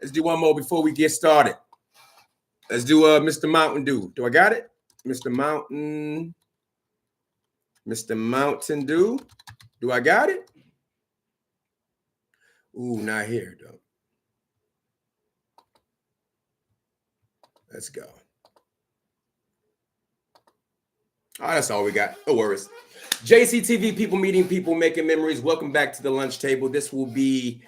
Let's do one more before we get started. Let's do Mr. Mountain Dew. Do I got it? Mr. Mountain Dew. Do I got it? Ooh, not here, though. Let's go. Oh, that's all we got. No worries. JCTV, people meeting people, making memories. Welcome back to the lunch table. This will be,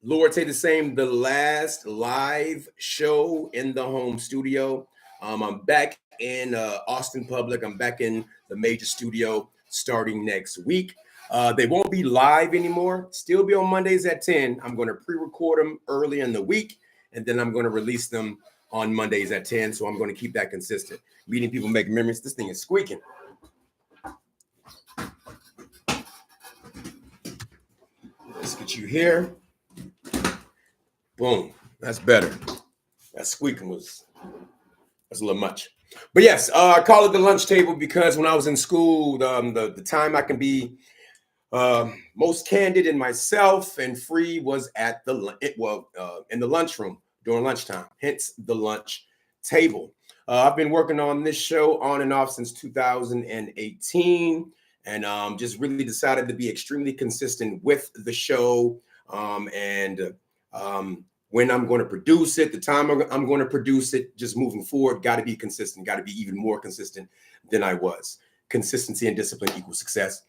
Lord say the same, the last live show in the home studio. I'm back in Austin Public. I'm back in the major studio starting next week. They won't be live anymore. Still be on Mondays at 10. I'm going to pre-record them early in the week, and then I'm going to release them on Mondays at 10. So I'm going to keep that consistent. Meeting people, making memories. This thing is squeaking. Let's get you here. Boom. That's better. That squeaking was a little much. But yes, I call it the lunch table because when I was in school, the time I can be most candid in myself and free was at in the lunchroom during lunchtime. Hence the lunch table. I've been working on this show on and off since 2018, and just really decided to be extremely consistent with the show. When I'm going to produce it, the time I'm going to produce it, just moving forward, got to be consistent, got to be even more consistent than I was. Consistency and discipline equals success.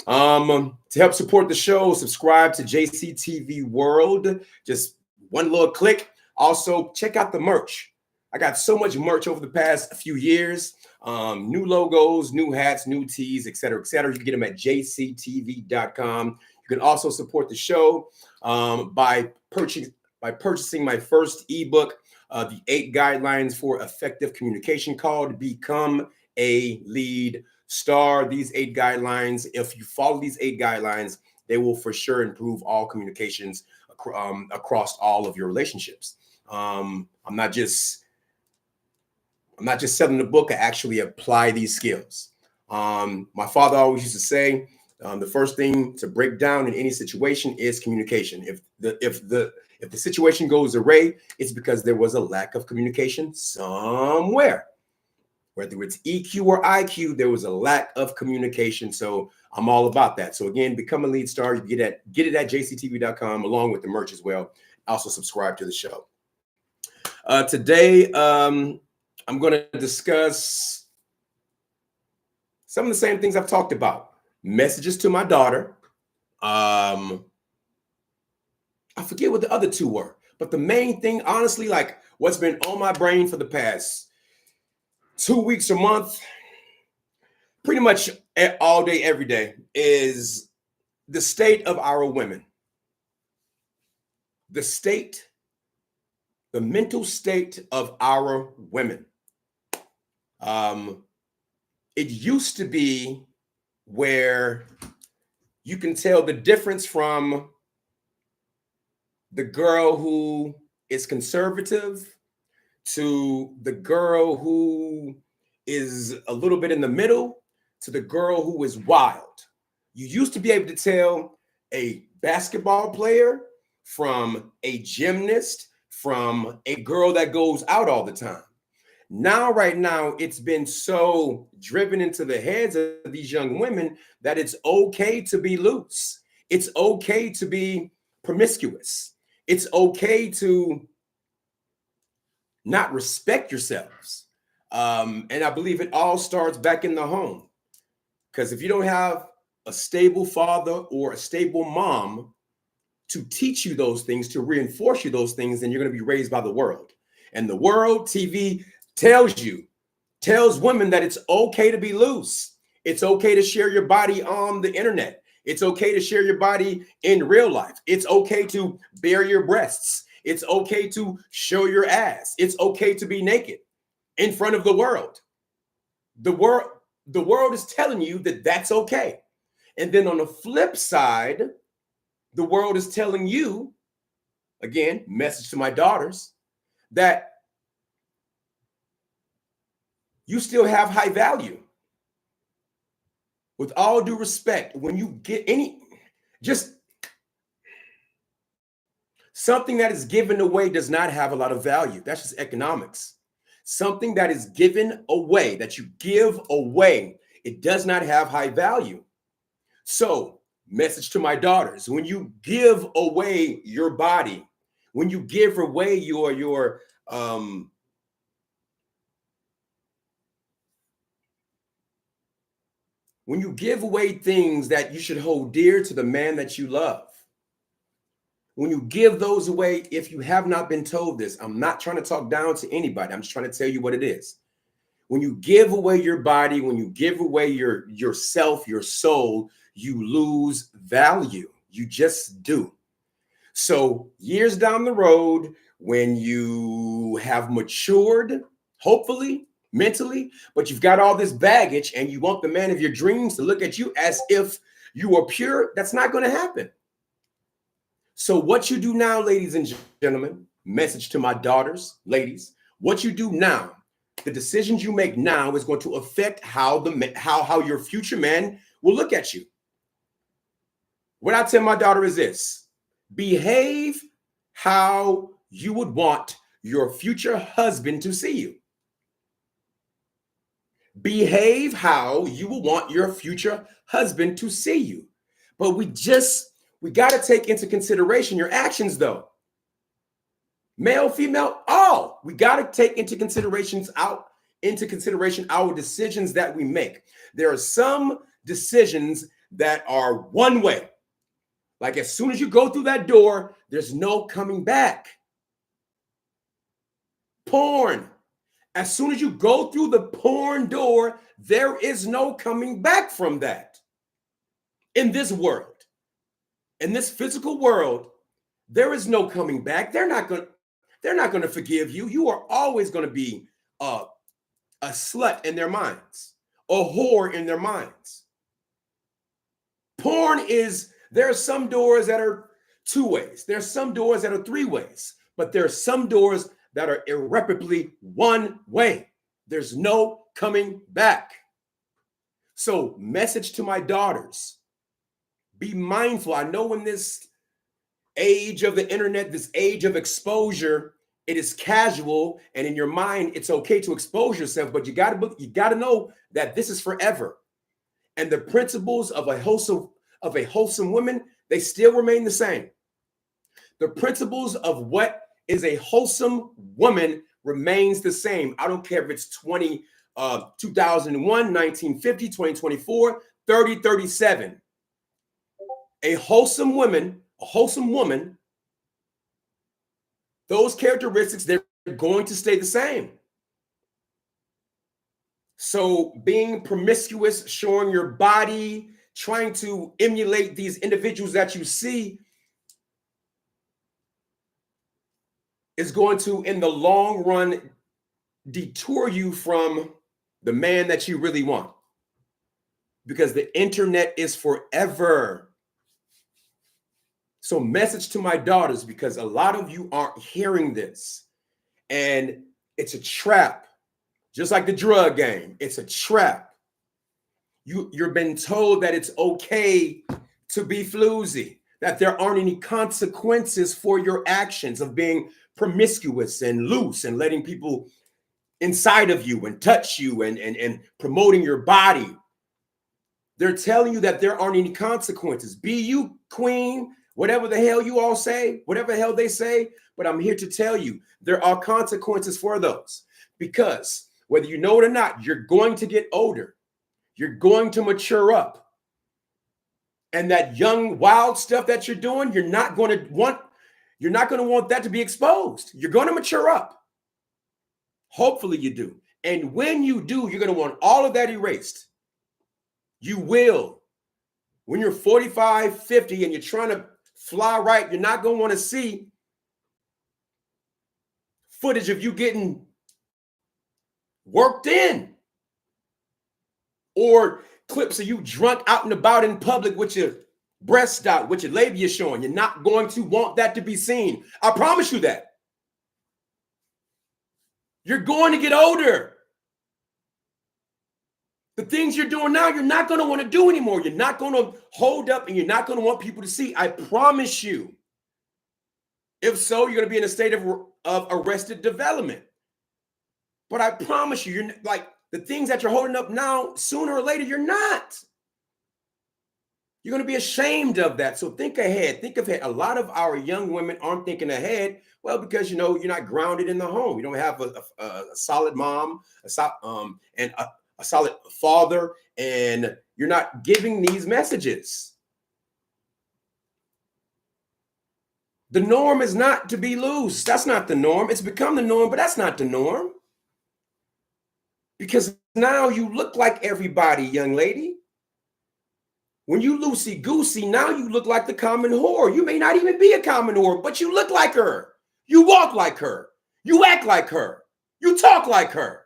To help support the show, subscribe to JCTV World. Just one little click. Also, check out the merch. I got so much merch over the past few years. New logos, new hats, new tees, et cetera, et cetera. You can get them at jactv.com. You can also support the show by purchasing my first ebook, the 8 Guidelines for Effective Communication, called Become a Lead Star. These 8 guidelines, if you follow these 8 guidelines, they will for sure improve all communications across all of your relationships. I'm not just selling the book. I actually apply these skills. My father always used to say, the first thing to break down in any situation is communication. If the situation goes awry, it's because there was a lack of communication somewhere. Whether it's EQ or IQ, there was a lack of communication. So I'm all about that. So again, become a lead star. You get it at jaceytv.com along with the merch as well. Also subscribe to the show. Today, I'm going to discuss some of the same things I've talked about. Messages to my daughter. I forget what the other two were, but the main thing, honestly, like what's been on my brain for the past 2 weeks a month, pretty much all day, every day, is the state of our women. The mental state of our women. It used to be where you can tell the difference from the girl who is conservative to the girl who is a little bit in the middle to the girl who is wild. You used to be able to tell a basketball player from a gymnast, from a girl that goes out all the time. Right now, it's been so driven into the heads of these young women that it's okay to be loose. It's okay to be promiscuous. It's okay to not respect yourselves. And I believe it all starts back in the home. Because if you don't have a stable father or a stable mom to teach you those things, to reinforce you those things, then you're going to be raised by the world. And the world, TV, tells women that it's okay to be loose. It's okay to share your body on the internet. It's okay to share your body in real life. It's okay to bare your breasts. It's okay to show your ass. It's okay to be naked in front of the world. The world is telling you that that's okay. And then on the flip side, the world is telling you, again, message to my daughters, that you still have high value. With all due respect, when you get just something that is given away does not have a lot of value. That's just economics. Something that is given away, that you give away, it does not have high value. So, message to my daughters, when you give away your body, when you give away when you give away things that you should hold dear to the man that you love, when you give those away, if you have not been told this, I'm not trying to talk down to anybody. I'm just trying to tell you what it is. When you give away your body, when you give away yourself, your soul, you lose value. You just do. So years down the road, when you have matured, hopefully, mentally, but you've got all this baggage and you want the man of your dreams to look at you as if you are pure, that's not going to happen. So what you do now, ladies and gentlemen, message to my daughters, ladies, what you do now, the decisions you make now is going to affect how your future man will look at you. What I tell my daughter is this: behave how you would want your future husband to see you. Behave how you will want your future husband to see you. But we got to take into consideration your actions, though. Male, female, all. We got to take into consideration our decisions that we make. There are some decisions that are one way. Like as soon as you go through that door, there's no coming back. Porn. As soon as you go through the porn door, there is no coming back from that. In this world, in this physical world, there is no coming back. They're not going to forgive you. You are always going to be a slut in their minds, a whore in their minds. Porn is, there are some doors that are 2 ways. There are some doors that are 3 ways, but there are some doors that are irreparably 1 way. There's no coming back. So, message to my daughters, be mindful. I know in this age of the internet, this age of exposure, it is casual, and in your mind, it's okay to expose yourself, but you gotta know that this is forever. And the principles of a wholesome woman, they still remain the same. The principles of what is a wholesome woman remains the same. I don't care if it's 2001, 1950, 2024, 3037. A wholesome woman, those characteristics, they're going to stay the same. So being promiscuous, showing your body, trying to emulate these individuals that you see is going to, in the long run, detour you from the man that you really want. Because the internet is forever. So message to my daughters, because a lot of you aren't hearing this. And it's a trap. Just like the drug game, it's a trap. You're been told that it's okay to be floozy, that there aren't any consequences for your actions of being promiscuous and loose and letting people inside of you and touch you and promoting your body. They're telling you that there aren't any consequences. Be you, queen, whatever the hell you all say, whatever the hell they say. But I'm here to tell you there are consequences for those, because whether you know it or not, you're going to get older. You're going to mature up. And that young, wild stuff that you're doing, you're not going to want that to be exposed. You're going to mature up. Hopefully you do. And when you do, you're going to want all of that erased. You will. When you're 45, 50, and you're trying to fly right, you're not going to want to see footage of you getting worked in, or clips of you drunk out and about in public with your breast out, with your labia showing. You're not going to want that to be seen. I promise you that. You're going to get older. The things you're doing now, you're not going to want to do anymore. You're not going to hold up, and you're not going to want people to see. I promise you. If so, you're going to be in a state of arrested development. But I promise you, you're like the things that you're holding up now, sooner or later, you're not. You're going to be ashamed of that. So think ahead. Think ahead. A lot of our young women aren't thinking ahead. Well, because, you know, you're not grounded in the home. You don't have a solid mom, and a solid father, and you're not giving these messages. The norm is not to be loose. That's not the norm. It's become the norm, but that's not the norm. Because now you look like everybody, young lady. When you loosey-goosey, now you look like the common whore. You may not even be a common whore, but you look like her. You walk like her. You act like her. You talk like her.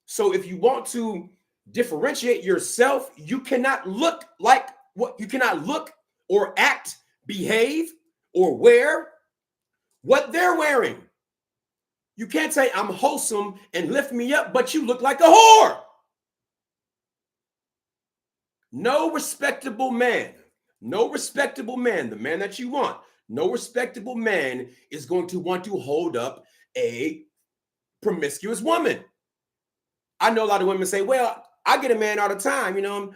So if you want to differentiate yourself, you cannot look like what you cannot look or act, behave, or wear what they're wearing. You can't say I'm wholesome and lift me up, but you look like a whore. No respectable man, the man that you want, no respectable man is going to want to hold up a promiscuous woman. I know a lot of women say, well, I get a man all the time, you know.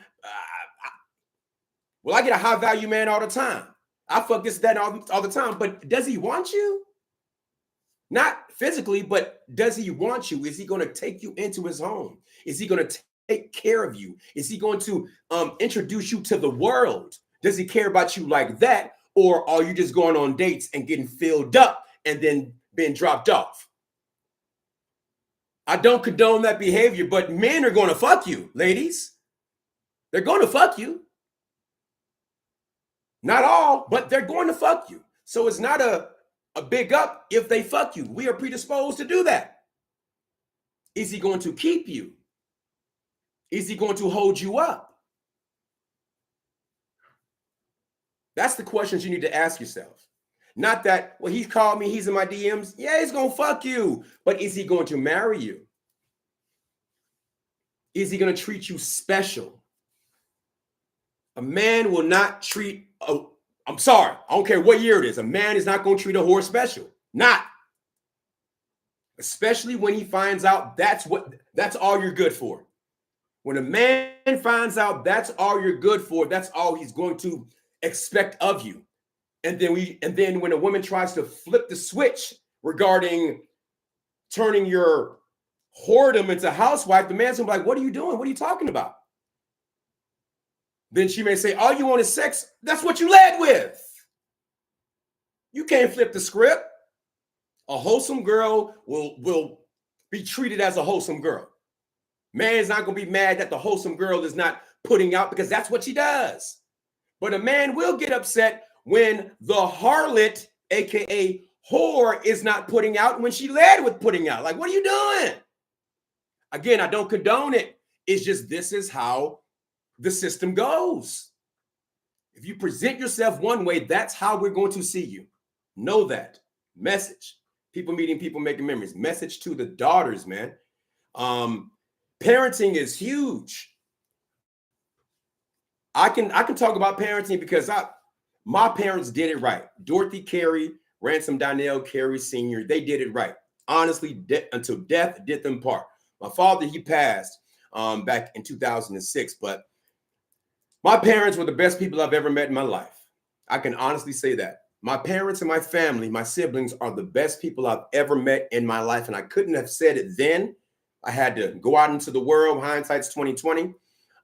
I get a high value man all the time. I fuck this, that, all the time. But does he want you? Not physically, but does he want you? Is he going to take you into his home? Is he going to take care of you? Is he going to introduce you to the world? Does he care about you like that? Or are you just going on dates and getting filled up and then being dropped off? I don't condone that behavior, but men are going to fuck you, ladies. They're going to fuck you. Not all, but they're going to fuck you. So it's not a big up if they fuck you. We are predisposed to do that. Is he going to keep you? Is he going to hold you up? That's the questions you need to ask yourself. Not that, well, he's called me, he's in my DMs. Yeah, he's going to fuck you. But is he going to marry you? Is he going to treat you special? A man will not treat, I'm sorry, I don't care what year it is. A man is not going to treat a whore special. Not. Especially when he finds out that's all you're good for. When a man finds out that's all you're good for, that's all he's going to expect of you. And then when a woman tries to flip the switch regarding turning your whoredom into housewife, the man's gonna be like, what are you doing? What are you talking about? Then she may say, all you want is sex. That's what you led with. You can't flip the script. A wholesome girl will be treated as a wholesome girl. Man's not going to be mad that the wholesome girl is not putting out because that's what she does. But a man will get upset when the harlot, aka whore, is not putting out when she led with putting out. Like, what are you doing? Again, I don't condone it. It's just this is how the system goes. If you present yourself one way, that's how we're going to see you. Know that. Message. People meeting people, making memories. Message to the daughters, man. Parenting is huge. I can talk about parenting because my parents did it right. Dorothy Carey, Ransom Donnell Carey Sr., they did it right. Honestly, until death did them part. My father, he passed back in 2006, but my parents were the best people I've ever met in my life. I can honestly say that. My parents and my family, my siblings, are the best people I've ever met in my life. And I couldn't have said it then. I had to go out into the world. Hindsight's 2020.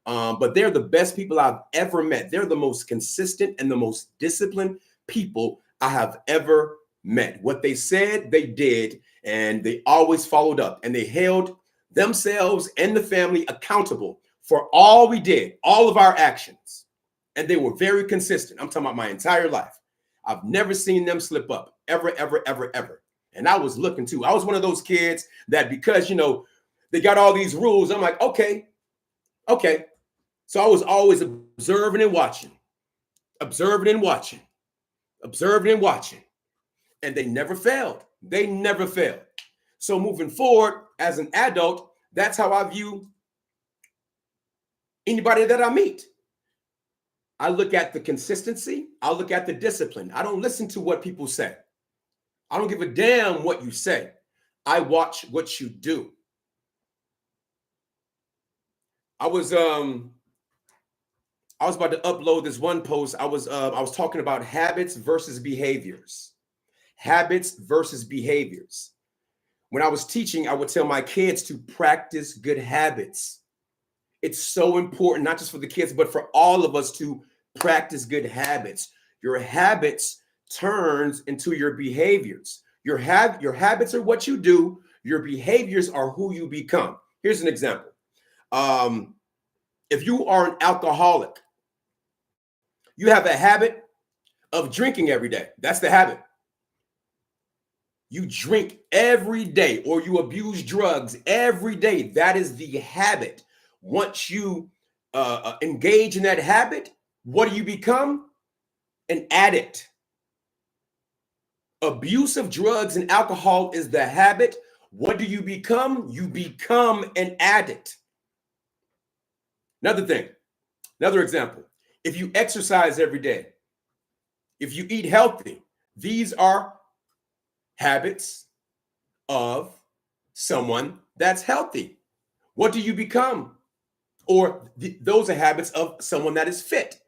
But they're the best people I've ever met. They're the most consistent and the most disciplined people I have ever met. What they said, they did, and they always followed up. And they held themselves and the family accountable for all we did, all of our actions. And they were very consistent. I'm talking about my entire life. I've never seen them slip up, ever, ever, ever, ever. And I was looking too. I was one of those kids that because, they got all these rules, I'm like, okay. So I was always observing and watching. And they never failed. So moving forward as an adult, that's how I view anybody that I meet. I look at the consistency. I look at the discipline. I don't listen to what people say. I don't give a damn what you say. I watch what you do. I was about to upload this one post. I was talking about habits versus behaviors. Habits versus behaviors. When I was teaching, I would tell my kids to practice good habits. It's so important, not just for the kids, but for all of us to practice good habits. Your habits turns into your behaviors. Your habits are what you do. Your behaviors are who you become. Here's an example. If you are an alcoholic, you have a habit of drinking every day. That's the habit. You drink every day, or you abuse drugs every day. That is the habit. Once you engage in that habit, what do you become? An addict. Abuse of drugs and alcohol is the habit. What do you become? You become an addict. Another example. If you exercise every day, if you eat healthy, these are habits of someone that's healthy. What do you become? Or those are habits of someone that is fit.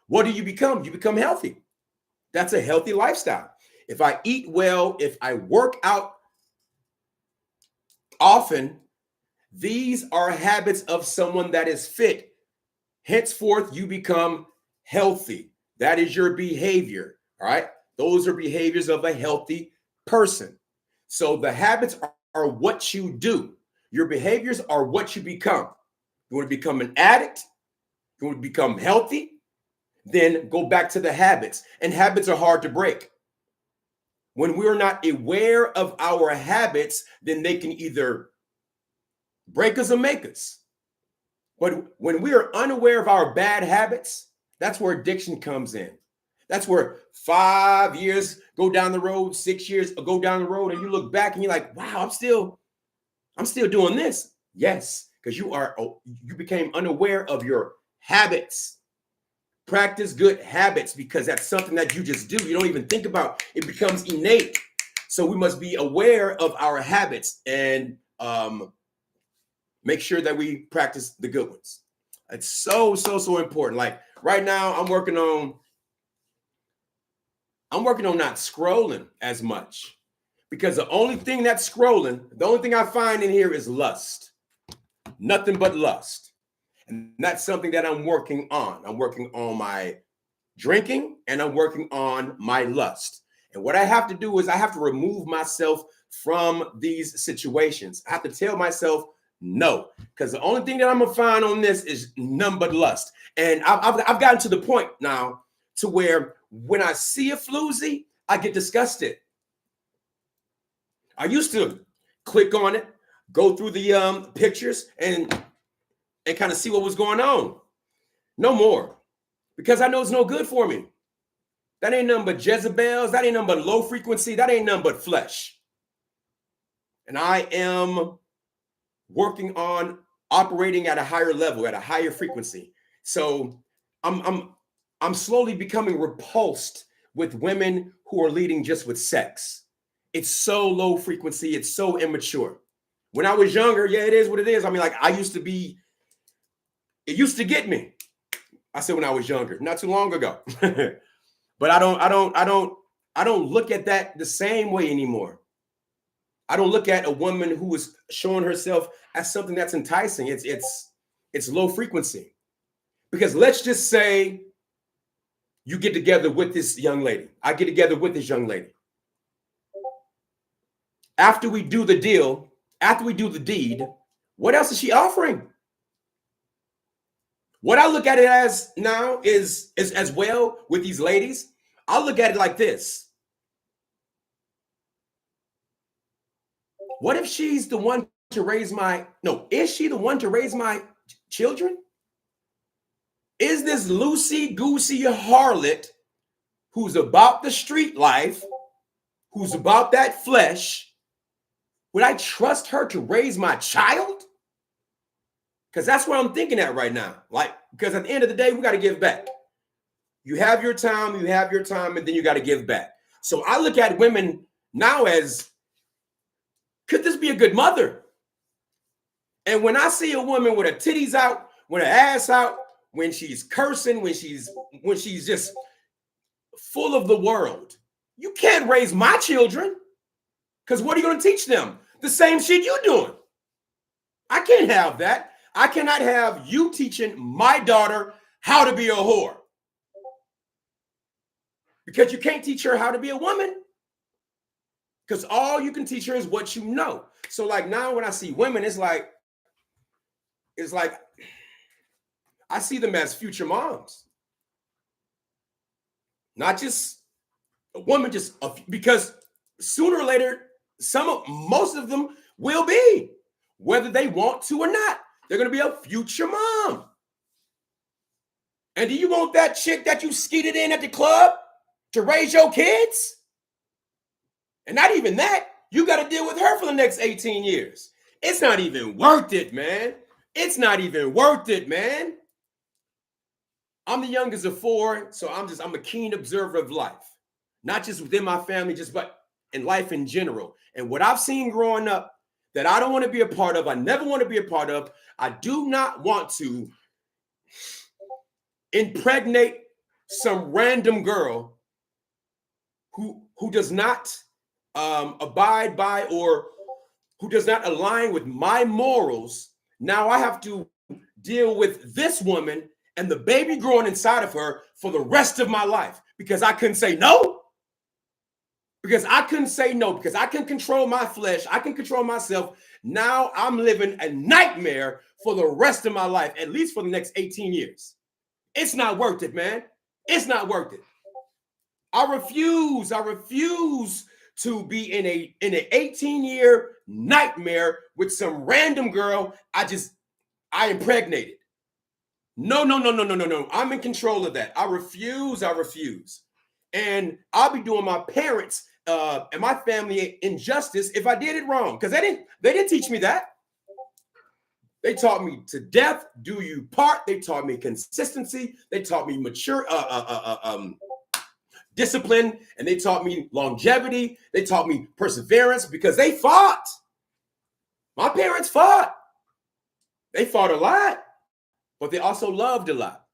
What do you become? You become healthy. That's a healthy lifestyle. If I eat well, if I work out often, these are habits of someone that is fit. Henceforth, you become healthy. That is your behavior. All right. Those are behaviors of a healthy person. So the habits are what you do. Your behaviors are what you become. You want to become an addict? You want to become healthy? Then go back to the habits. And habits are hard to break. When we're not aware of our habits, then they can either break us or make us. But when we are unaware of our bad habits, that's where addiction comes in. That's where 5 years go down the road, 6 years go down the road, and you look back and you're like, wow, I'm still doing this. Yes, because you became unaware of your habits. Practice good habits, because that's something that you just do. You don't even think about. It becomes innate. So we must be aware of our habits and make sure that we practice the good ones. It's so important. Like right now, I'm working on not scrolling as much, because the only thing that's scrolling, the only thing I find in here is lust. Nothing but lust. And that's something that I'm working on. I'm working on my drinking, and I'm working on my lust. And what I have to do is I have to remove myself from these situations. I have to tell myself no, because the only thing that I'm gonna find on this is nothing but lust. And I've gotten to the point now to where when I see a floozy, I get disgusted. I used to click on it, go through the pictures, and kind of see what was going on. No more, because I know it's no good for me. That ain't nothing but Jezebels. That ain't nothing but low frequency. That ain't nothing but flesh. And I am working on operating at a higher level, at a higher frequency. So I'm slowly becoming repulsed with women who are leading just with sex. It's so low frequency. It's so immature. When I was younger, yeah, it is what it is. I mean, like it used to get me. I said when I was younger, not too long ago. But I don't look at that the same way anymore. I don't look at a woman who is showing herself as something that's enticing. It's low frequency. Because let's just say you get together with this young lady. I get together with this young lady. After we do the deal, after we do the deed, what else is she offering? What I look at it as now is as well with these ladies. I look at it like this. What if she's the one to raise is she the one to raise my children? Is this loosey-goosey harlot who's about the street life, who's about that flesh, would I trust her to raise my child? Because that's what I'm thinking at right now. Like, because at the end of the day, we got to give back. You have your time, and then you got to give back. So I look at women now as, could this be a good mother? And when I see a woman with her titties out, with her ass out, when she's cursing, when she's just full of the world, you can't raise my children. Because what are you going to teach them? The same shit you're doing. I can't have that. I cannot have you teaching my daughter how to be a whore. Because you can't teach her how to be a woman. Because all you can teach her is what you know. So like now when I see women, it's like I see them as future moms. Not just a woman, because sooner or later, most of them will be, whether they want to or not. They're going to be a future mom. And do you want that chick that you skeeted in at the club to raise your kids? And not even that, you got to deal with her for the next 18 years. It's not even worth it, man. It's not even worth it, man. I'm the youngest of four, so I'm a keen observer of life. Not just within my family, but in life in general. And what I've seen growing up that I don't want to be a part of, I never want to be a part of, I do not want to impregnate some random girl who does not abide by or who does not align with my morals. Now I have to deal with this woman and the baby growing inside of her for the rest of my life because I couldn't say no. Because I couldn't say no, because I can control my flesh. I can control myself. Now I'm living a nightmare for the rest of my life, at least for the next 18 years. It's not worth it, man. It's not worth it. I refuse to be in an 18-year nightmare with some random girl I impregnated. No. I'm in control of that. I refuse. And I'll be doing my parents and my family injustice if I did it wrong. Because they didn't teach me that. They taught me to death do you part. They taught me consistency. They taught me discipline, and they taught me longevity. They taught me perseverance because they fought. My parents fought. They fought a lot, but they also loved a lot.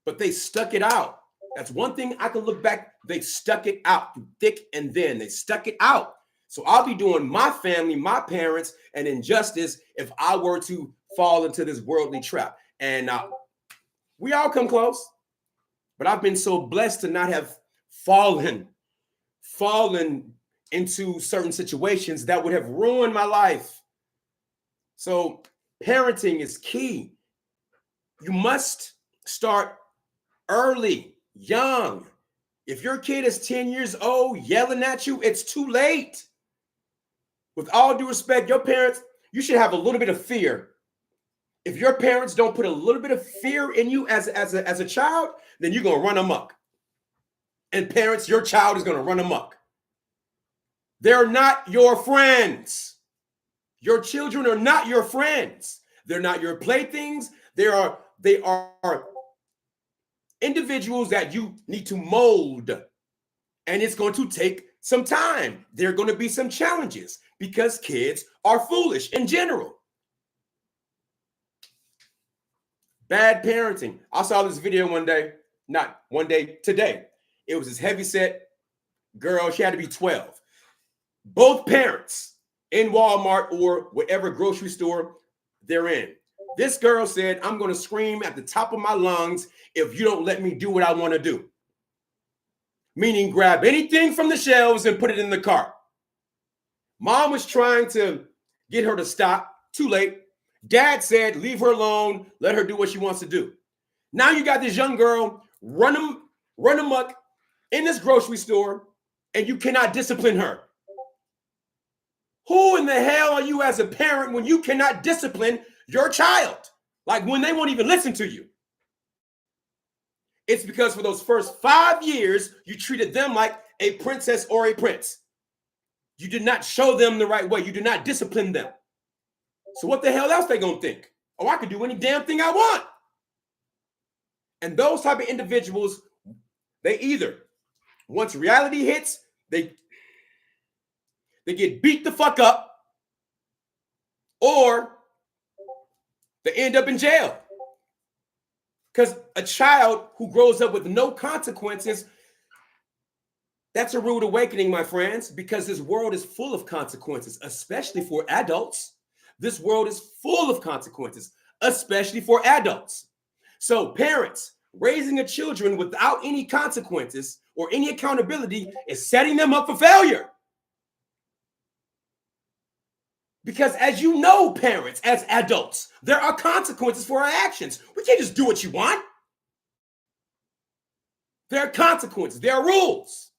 But they stuck it out. That's one thing I can look back. They stuck it out through thick and thin. They stuck it out. So I'll be doing my family, my parents, an injustice if I were to fall into this worldly trap. And we all come close. But I've been so blessed to not have fallen into certain situations that would have ruined my life. So parenting is key. You must start early, young. If your kid is 10 years old yelling at you, it's too late. With all due respect, your parents, you should have a little bit of fear. If your parents don't put a little bit of fear in you as a child, then you're going to run amok. And parents, your child is going to run amok. They're not your friends. Your children are not your friends. They're not your playthings. They are individuals that you need to mold. And it's going to take some time. There are going to be some challenges because kids are foolish in general. Bad parenting. I saw this video today. It was this heavyset girl. She had to be 12. Both parents in Walmart or whatever grocery store they're in. This girl said, I'm going to scream at the top of my lungs if you don't let me do what I want to do. Meaning grab anything from the shelves and put it in the cart. Mom was trying to get her to stop. Too late. Dad said, leave her alone. Let her do what she wants to do. Now you got this young girl run amok in this grocery store and you cannot discipline her. Who in the hell are you as a parent when you cannot discipline your child? Like when they won't even listen to you. It's because for those first 5 years, you treated them like a princess or a prince. You did not show them the right way. You did not discipline them. So what the hell else they gonna think? Oh, I can do any damn thing I want. And those type of individuals, they either, once reality hits, they get beat the fuck up, or they end up in jail. Because a child who grows up with no consequences, that's a rude awakening, my friends, because this world is full of consequences, especially for adults. This world is full of consequences, especially for adults. So parents, raising a children without any consequences or any accountability is setting them up for failure. Because as you know, parents, as adults, there are consequences for our actions. We can't just do what you want. There are consequences. There are rules.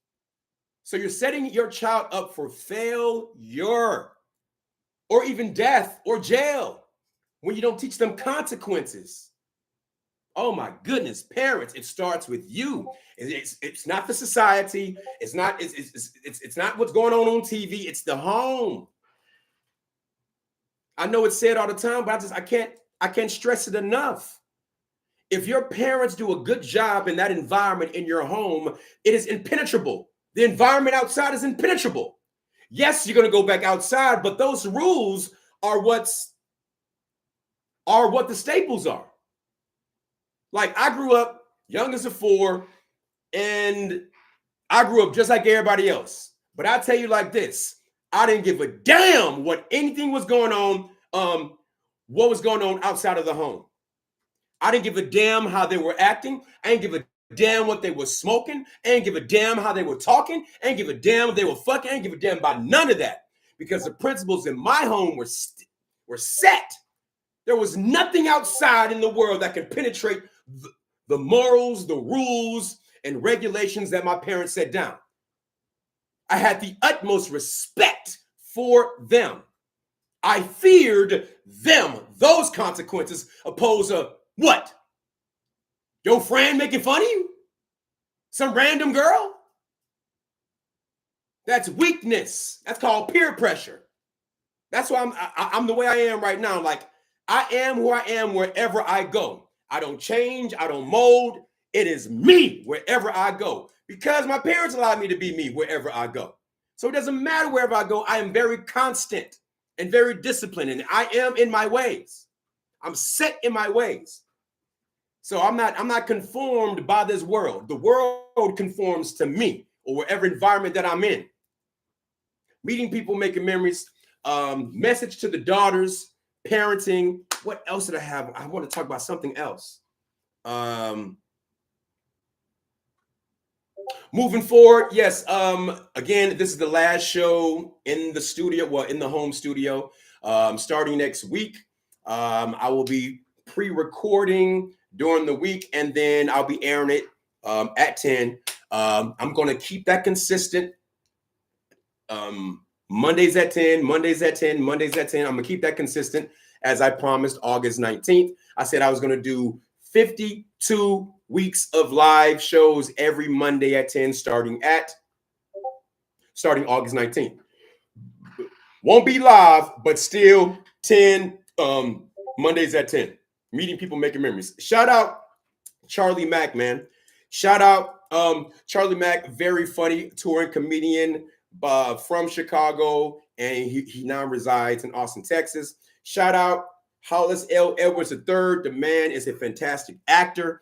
So you're setting your child up for failure or even death or jail when you don't teach them consequences. Oh my goodness, parents, it starts with you. It's not the society. It's not what's going on TV. It's the home. I know it's said all the time, but I can't stress it enough. If your parents do a good job in that environment in your home, it is impenetrable. The environment outside is impenetrable. Yes, you're going to go back outside, but those rules are what the staples are. Like I grew up youngest of 4, and I grew up just like everybody else. But I tell you like this, I didn't give a damn what anything was going on, what was going on outside of the home. I didn't give a damn how they were acting. I didn't give a damn what they were smoking. I didn't give a damn how they were talking. I didn't give a damn if they were fucking. I didn't give a damn about none of that because the principles in my home were set. There was nothing outside in the world that could penetrate the morals, the rules, and regulations that my parents set down. I had the utmost respect for them. I feared them, those consequences, opposed to what? Your friend making fun of you? Some random girl? That's weakness. That's called peer pressure. That's why I'm the way I am right now. Like, I am who I am wherever I go. I don't change. I don't mold. It is me wherever I go because my parents allowed me to be me wherever I go. So it doesn't matter wherever I go. I am very constant and very disciplined, and I am in my ways. I'm set in my ways. So I'm not conformed by this world. The world conforms to me or whatever environment that I'm in. Meeting people, making memories, message to the daughters, parenting. What else did I have? I want to talk about something else. Moving forward, yes. Again, this is the last show in the studio, well, in the home studio. Starting next week, I will be pre-recording during the week, and then I'll be airing it at 10. I'm going to keep that consistent. Mondays at 10, Mondays at 10, Mondays at 10. I'm going to keep that consistent as I promised August 19th. I said I was going to do 52 weeks of live shows every Monday at 10 starting August 19th. Won't be live, but still 10 Mondays at 10. Meeting people, making memories. Shout out Charlie Mack, man. Shout out Charlie Mack, very funny touring comedian from Chicago, and he now resides in Austin, Texas. Shout out Hollis L. Edwards III. The man is a fantastic actor.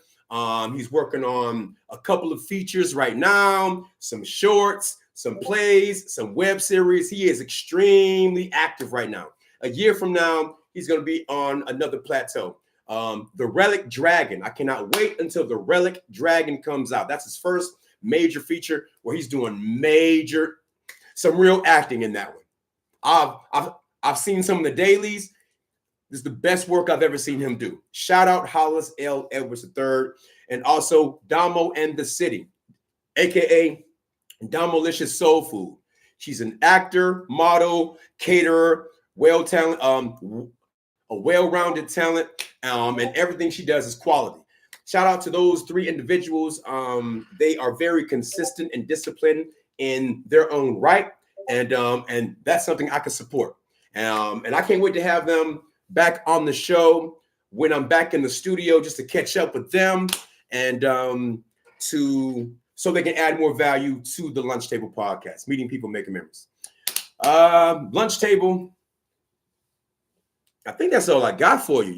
He's working on a couple of features right now, some shorts, some plays, some web series. He is extremely active right now. A year from now, he's going to be on another plateau. The Relic Dragon. I cannot wait until the Relic Dragon comes out. That's his first major feature where he's doing some real acting in that one. I've seen some of the dailies. This is the best work I've ever seen him do. Shout out Hollis L. Edwards III, and also Damo and the City, aka Domolicious Soul Food. She's an actor, model, caterer, a well-rounded talent, and everything she does is quality. Shout out to those three individuals. They are very consistent and disciplined in their own right, and that's something I can support. And I can't wait to have them back on the show when I'm back in the studio, just to catch up with them and so they can add more value to the Lunch Table podcast, meeting people, making memories. Lunch Table. I think that's all I got for you,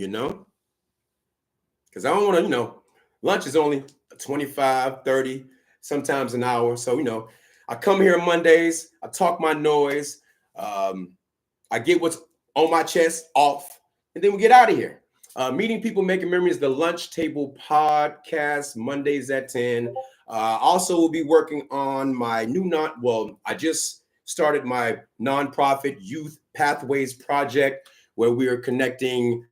because I don't want to, lunch is only 25, 30, sometimes an hour. So, I come here on Mondays, I talk my noise, I get what's on my chest off, and then we get out of here. Meeting people, making memories, the Lunch Table podcast, Mondays at 10. Also will be working on my I just started my nonprofit Youth Pathways project, where we are connecting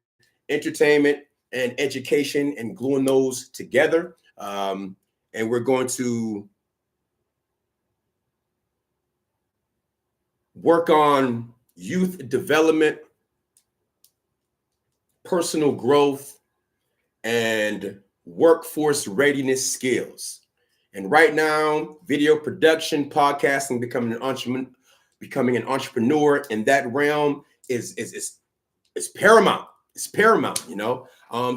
entertainment and education and gluing those together. And we're going to work on youth development, personal growth, and workforce readiness skills. And right now, video production, podcasting, becoming an entrepreneur in that realm is paramount. It's paramount,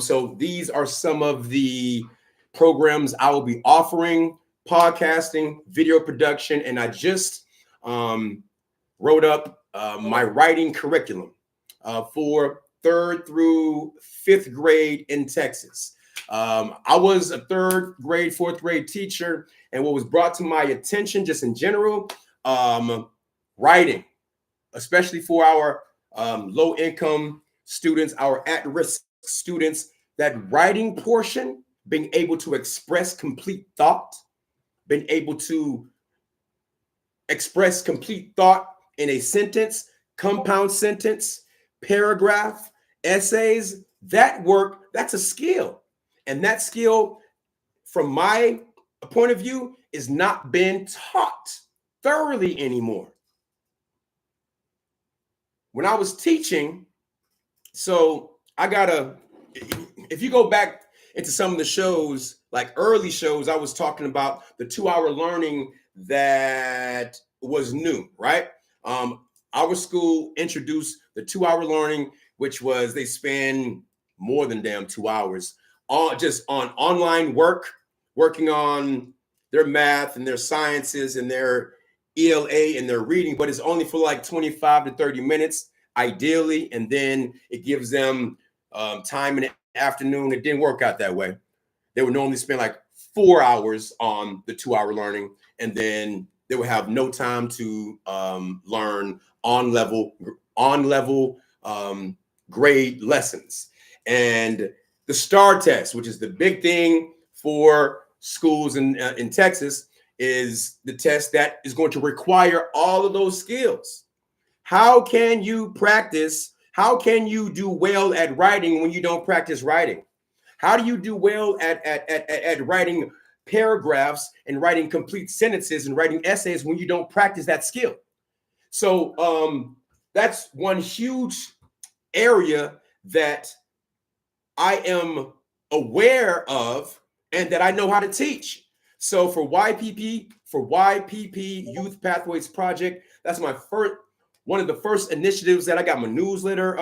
So these are some of the programs I will be offering: podcasting, video production, and I just wrote up my writing curriculum for 3rd through 5th grade in Texas. I was a 3rd grade, 4th grade teacher, and what was brought to my attention, just in general, writing, especially for our low-income students, our at-risk students, that writing portion, being able to express complete thought, being able to express complete thought in a sentence, compound sentence, paragraph, essays, that's a skill. And that skill, from my point of view, is not being taught thoroughly anymore. When I was teaching, so if you go back into some of the shows, like early shows, I was talking about the 2-hour learning that was new, right? Our school introduced the 2-hour learning which was they spend more than damn 2 hours on just on online work, working on their math and their sciences and their ELA and their reading, but it's only for like 25 to 30 minutes, ideally. And then it gives them time in the afternoon. It didn't work out that way. They would normally spend like 4 hours on the 2 hour learning, and then they would have no time to learn on level grade lessons. And the STAR test, which is the big thing for schools in Texas, is the test that is going to require all of those skills. How can you practice? How can you do well at writing when you don't practice writing? How do you do well at writing paragraphs and writing complete sentences and writing essays when you don't practice that skill? So that's one huge area that I am aware of and that I know how to teach. So for YPP Youth Pathways Project, that's my one of the first initiatives that I got my newsletter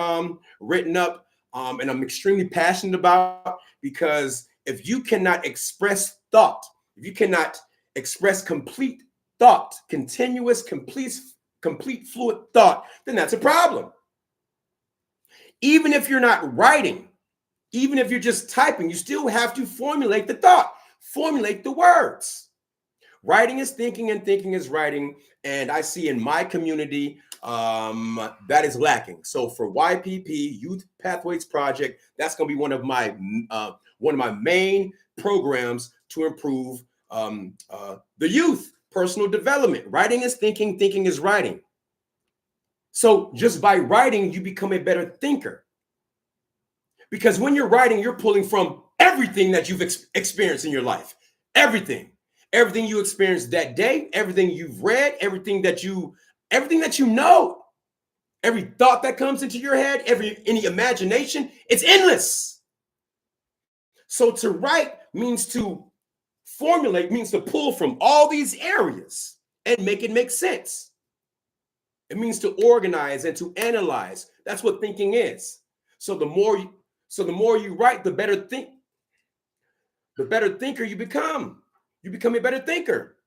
written up, and I'm extremely passionate about, because if you cannot express thought, if you cannot express complete thought, continuous, complete fluid thought, then that's a problem. Even if you're not writing, even if you're just typing, you still have to formulate the thought, formulate the words. Writing is thinking and thinking is writing. And I see in my community that is lacking. So for YPP Youth Pathways Project, that's going to be one of my main programs to improve the youth personal development. Writing is thinking, thinking is writing. So just by writing, you become a better thinker. Because when you're writing, you're pulling from everything that you've experienced in your life. Everything you experienced that day, everything you've read, everything that you know, every thought that comes into your head, any imagination, it's endless. So to write means to formulate, means to pull from all these areas and make it make sense. It means to organize and to analyze. That's what thinking is. So the more you write, the better thinker you become. You become a better thinker,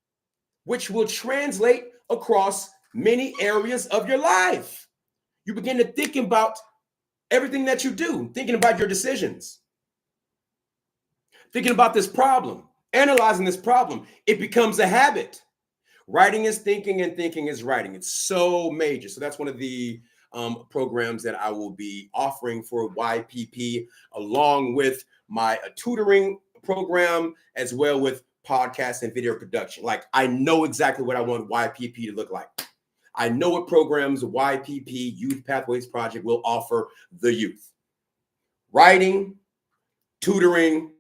which will translate across many areas of your life. You begin to think about everything that you do, thinking about your decisions, thinking about this problem, analyzing this problem. It becomes a habit. Writing is thinking and thinking is writing. It's so major. So that's one of the programs that I will be offering for YPP, along with my tutoring program, as well with podcast and video production. Like, I know exactly what I want YPP to look like. I know what programs YPP Youth Pathways Project will offer the youth. Writing, tutoring,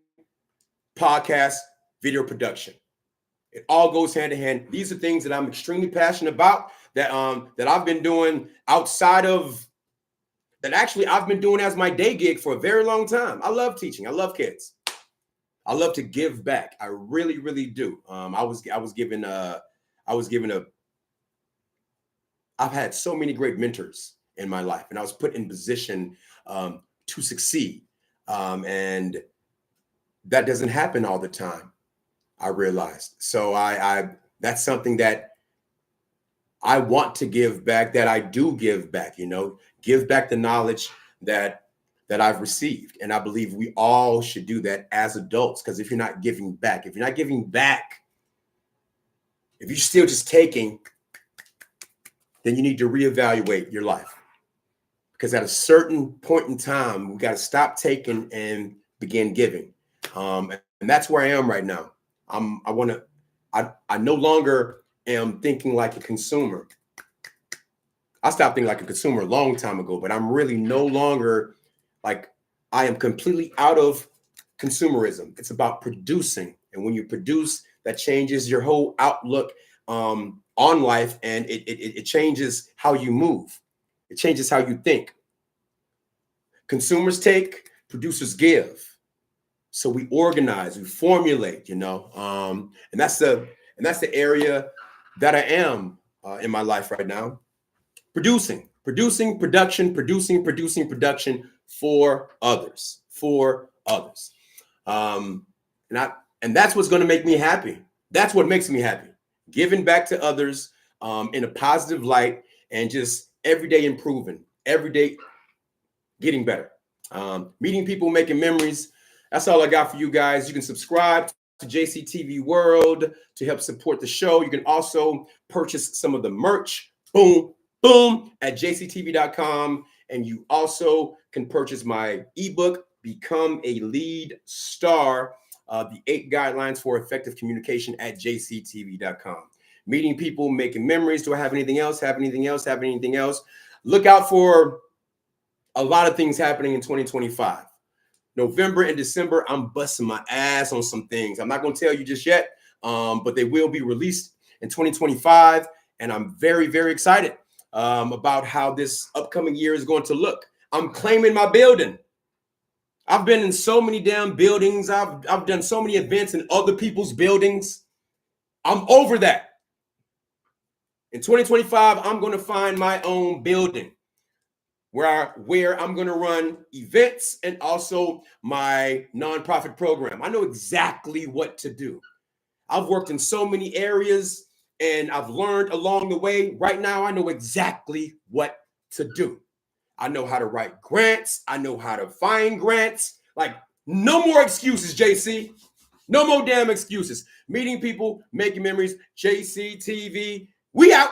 podcast, video production. It all goes hand in hand. These are things that I'm extremely passionate about, that I've been doing outside of, that actually I've been doing as my day gig for a very long time. I love teaching. I love kids. I love to give back. I really, really do. I've had so many great mentors in my life, and I was put in position to succeed. And that doesn't happen all the time, I realized. So that's something that I want to give back, that I do give back, give back the knowledge that I've received. And I believe we all should do that as adults, because if you're not giving back, if you're still just taking, then you need to reevaluate your life. Because at a certain point in time, we got to stop taking and begin giving. And that's where I am right now. I no longer am thinking like a consumer. I stopped thinking like a consumer a long time ago, but I'm really no longer, like, I am completely out of consumerism. It's about producing. And when you produce, that changes your whole outlook on life, and it changes how you move. It changes how you think. Consumers take, producers give. So we organize, we formulate, and that's the area that I am in my life right now, producing. Producing, production for others, and that's what's going to make me happy. That's what makes me happy. Giving back to others in a positive light and just every day improving, every day getting better. Meeting people, making memories. That's all I got for you guys. You can subscribe to JCTV World to help support the show. You can also purchase some of the merch. Boom, boom, at jaceytv.com. And you also can purchase my ebook, Become a L.E.A.D.S.T.A.R, the 8 guidelines for effective communication, at jactv.com. Meeting people, making memories. Do I have anything else? Have anything else? Look out for a lot of things happening in 2025. November and December, I'm busting my ass on some things. I'm not going to tell you just yet, but they will be released in 2025. And I'm very, very excited about how this upcoming year is going to look. I'm claiming my building. I've been in so many damn buildings. I've done so many events in other people's buildings. I'm over that. In 2025, I'm going to find my own building where I'm going to run events and also my nonprofit program. I know exactly what to do. I've worked in so many areas and I've learned along the way. Right now, I know exactly what to do. I know how to write grants. I know how to find grants. Like, no more excuses, JC. No more damn excuses. Meeting people, making memories. JCTV. We out.